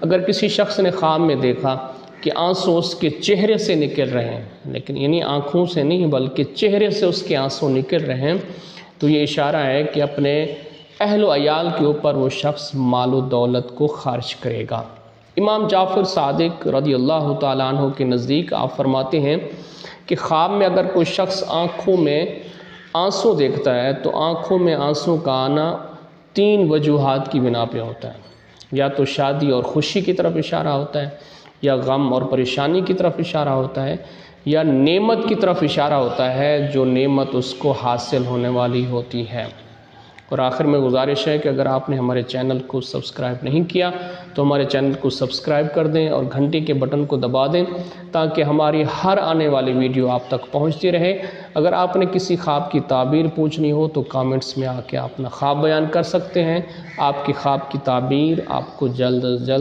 اگر کسی شخص نے خواب میں دیکھا کہ آنسو اس کے چہرے سے نکل رہے ہیں، لیکن یعنی آنکھوں سے نہیں بلکہ چہرے سے اس کے آنسو نکل رہے ہیں، تو یہ اشارہ ہے کہ اپنے اہل و عیال کے اوپر وہ شخص مال و دولت کو خرچ کرے گا۔ امام جعفر صادق رضی اللہ تعالیٰ عنہ کے نزدیک آپ فرماتے ہیں کہ خواب میں اگر کوئی شخص آنکھوں میں آنسو دیکھتا ہے تو آنکھوں میں آنسو کا آنا 3 وجوہات کی بنا پہ ہوتا ہے، یا تو شادی اور خوشی کی طرف اشارہ ہوتا ہے، یا غم اور پریشانی کی طرف اشارہ ہوتا ہے، یا نعمت کی طرف اشارہ ہوتا ہے جو نعمت اس کو حاصل ہونے والی ہوتی ہے۔ اور آخر میں گزارش ہے کہ اگر آپ نے ہمارے چینل کو سبسکرائب نہیں کیا تو ہمارے چینل کو سبسکرائب کر دیں اور گھنٹی کے بٹن کو دبا دیں تاکہ ہماری ہر آنے والی ویڈیو آپ تک پہنچتی رہے۔ اگر آپ نے کسی خواب کی تعبیر پوچھنی ہو تو کامنٹس میں آ کے اپنا خواب بیان کر سکتے ہیں۔ آپ کی خواب کی تعبیر آپ کو جلد از جلد